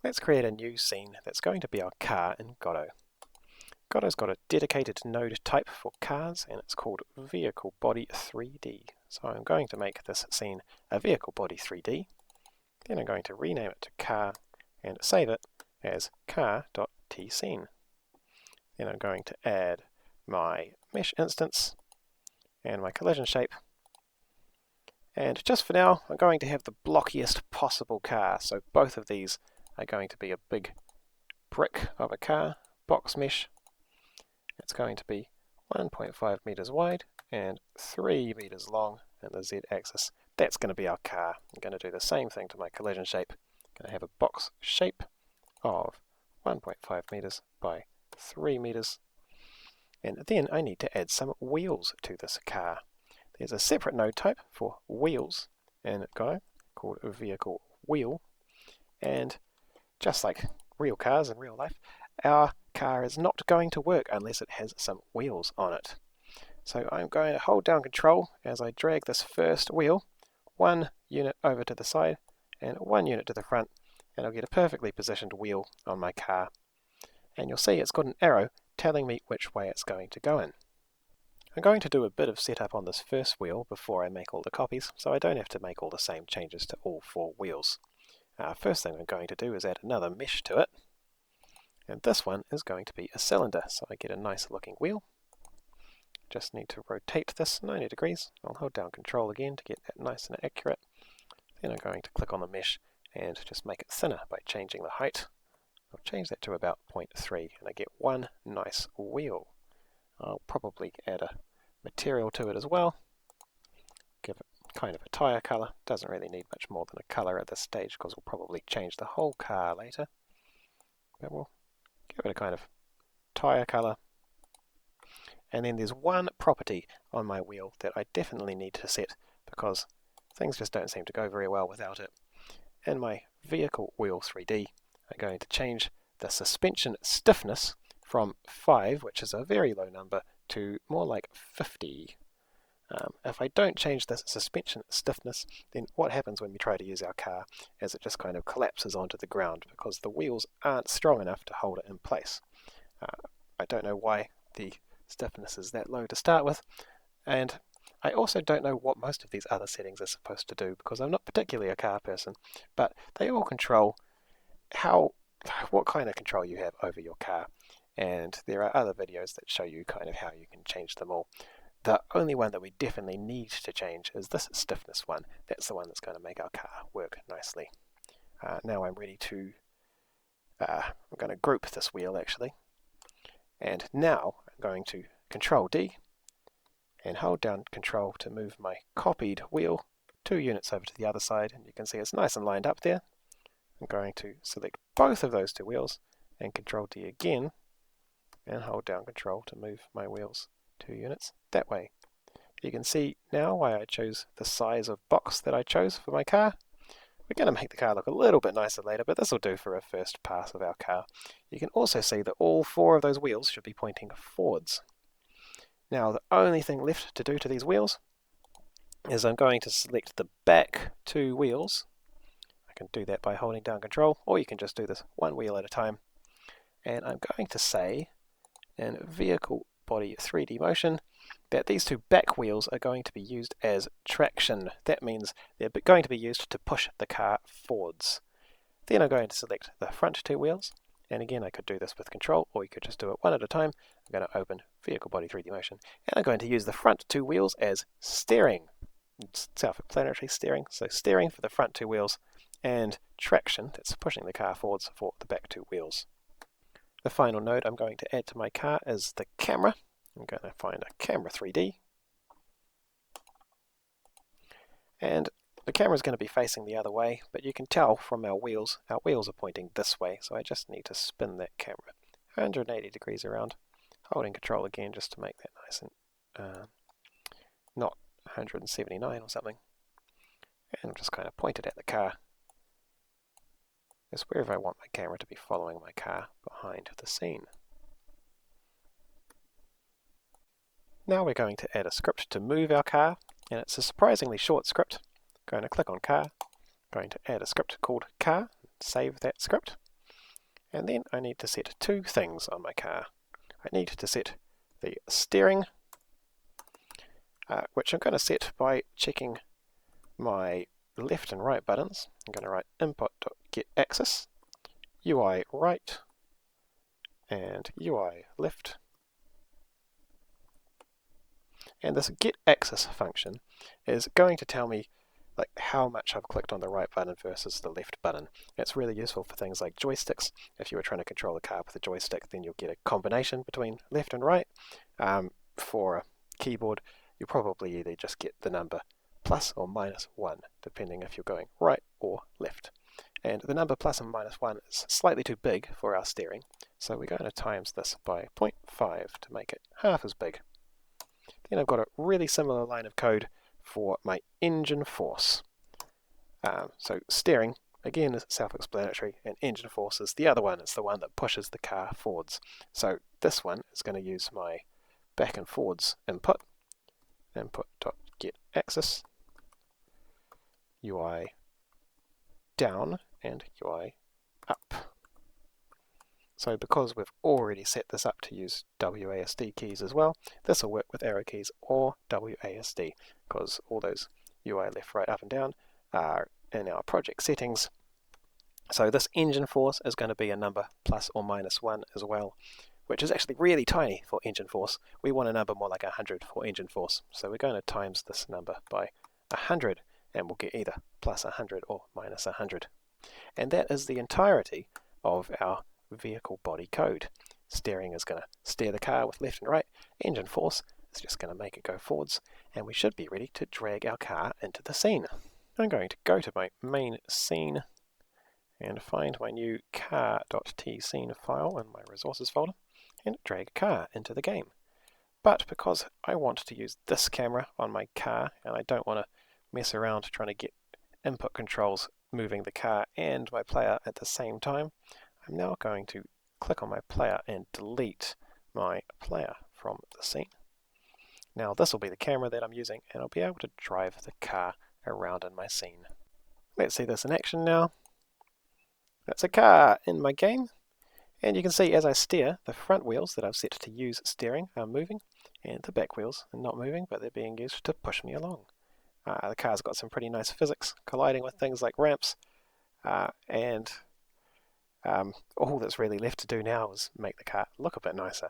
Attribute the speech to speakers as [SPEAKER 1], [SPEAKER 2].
[SPEAKER 1] let's create a new scene that's going to be our car in Godot. Godot's got a dedicated node type for cars, and it's called VehicleBody 3D. So I'm going to make this scene a VehicleBody 3D. Then I'm going to rename it to car and save it as car.tscene. Then I'm going to add my mesh instance and my collision shape. And just for now, I'm going to have the blockiest possible car. So both of these are going to be a big brick of a car, box mesh. It's going to be 1.5 meters wide and 3 meters long in the z-axis. That's going to be our car. I'm going to do the same thing to my collision shape. I'm going to have a box shape of 1.5 meters by 3 meters. And then I need to add some wheels to this car. There's a separate node type for wheels in Godot called vehicle wheel. And just like real cars in real life, our car is not going to work unless it has some wheels on it. So I'm going to hold down Control as I drag this first wheel 1 unit over to the side and 1 unit to the front, and I'll get a perfectly positioned wheel on my car. And you'll see it's got an arrow telling me which way it's going to go in. I'm going to do a bit of setup on this first wheel before I make all the copies, so I don't have to make all the same changes to all 4 wheels. First thing I'm going to do is add another mesh to it, and this one is going to be a cylinder, so I get a nice looking wheel. Just need to rotate this 90 degrees. I'll hold down Control again to get that nice and accurate. Then I'm going to click on the mesh and just make it thinner by changing the height. I'll change that to about 0.3 and I get one nice wheel. I'll probably add a material to it as well. Give it kind of a tyre colour. Doesn't really need much more than a colour at this stage because we'll probably change the whole car later. But we'll give it a kind of tyre colour. And then there's one property on my wheel that I definitely need to set because things just don't seem to go very well without it. In my vehicle wheel 3D, I'm going to change the suspension stiffness from 5, which is a very low number, to more like 50. If I don't change this suspension stiffness, then what happens when we try to use our car is it just kind of collapses onto the ground because the wheels aren't strong enough to hold it in place. I don't know why the stiffness is that low to start with, and I also don't know what most of these other settings are supposed to do because I'm not particularly a car person, but they all control what kind of control you have over your car, and there are other videos that show you kind of how you can change them all. The only one that we definitely need to change is this stiffness one. That's the one that's going to make our car work nicely. Now I'm ready to I'm going to group this wheel actually, and now I'm going to Control D and hold down Control to move my copied wheel 2 units over to the other side, and you can see it's nice and lined up there. I'm going to select both of those 2 wheels and Control D again and hold down Control to move my wheels 2 units that way. You can see now why I chose the size of box that I chose for my car. We're going to make the car look a little bit nicer later, but this will do for a first pass of our car. You can also see that all 4 of those wheels should be pointing forwards. Now the only thing left to do to these wheels is I'm going to select the back 2 wheels. I can do that by holding down Control, or you can just do this 1 wheel at a time. And I'm going to say in Vehicle Body 3D Motion that these 2 back wheels are going to be used as traction. That means they're going to be used to push the car forwards. Then I'm going to select the front 2 wheels, and again I could do this with Control, or you could just do it 1 at a time. I'm going to open Vehicle Body 3D Motion, and I'm going to use the front 2 wheels as steering. It's self-explanatory, steering. So steering for the front 2 wheels, and traction, that's pushing the car forwards, for the back 2 wheels. The final node I'm going to add to my car is the camera. I'm going to find a camera 3D. And the camera is going to be facing the other way, but you can tell from our wheels are pointing this way, so I just need to spin that camera 180 degrees around, holding Control again just to make that nice and not 179 or something. And just kind of point it at the car. It's wherever I want my camera to be following my car behind the scene. Now we're going to add a script to move our car, and it's a surprisingly short script. I'm going to click on Car, I'm going to add a script called Car, save that script, And then I need to set two things on my car. I need to set the steering, which I'm going to set by checking my left and right buttons. I'm going to write input.getAxis, UI right, and UI left. And this getAxis function is going to tell me like how much I've clicked on the right button versus the left button. It's really useful for things like joysticks. If you were trying to control the car with a joystick, then you'll get a combination between left and right. For a keyboard, you probably either just get the number plus or minus 1, depending if you're going right or left. And the number plus and minus 1 is slightly too big for our steering, so we're going to times this by 0.5 to make it half as big. Then I've got a really similar line of code for my engine force. So steering, again, is self-explanatory, and engine force is the other one. It's the one that pushes the car forwards. So this one is going to use my back and forwards input, input.getAxis, UI down, and UI up. So because we've already set this up to use WASD keys as well, this will work with arrow keys or WASD, because all those UI left, right, up and down are in our project settings. So this engine force is going to be a number plus or minus 1 as well, which is actually really tiny for engine force. We want a number more like 100 for engine force. So we're going to times this number by 100, and we'll get either plus 100 or minus 100. And that is the entirety of our vehicle body code. Steering is going to steer the car with left and right. Engine force is just going to make it go forwards, and we should be ready to drag our car into the scene. I'm going to go to my main scene and find my new car.tscene file in my resources folder and drag a car into the game. But because I want to use this camera on my car and I don't want to mess around trying to get input controls moving the car and my player at the same time, I'm now going to click on my player and delete my player from the scene. Now this will be the camera that I'm using, and I'll be able to drive the car around in my scene. Let's see this in action now. That's a car in my game, and you can see as I steer, the front wheels that I've set to use steering are moving, and the back wheels are not moving, but they're being used to push me along. The car's got some pretty nice physics, colliding with things like ramps, and all that's really left to do now is make the car look a bit nicer.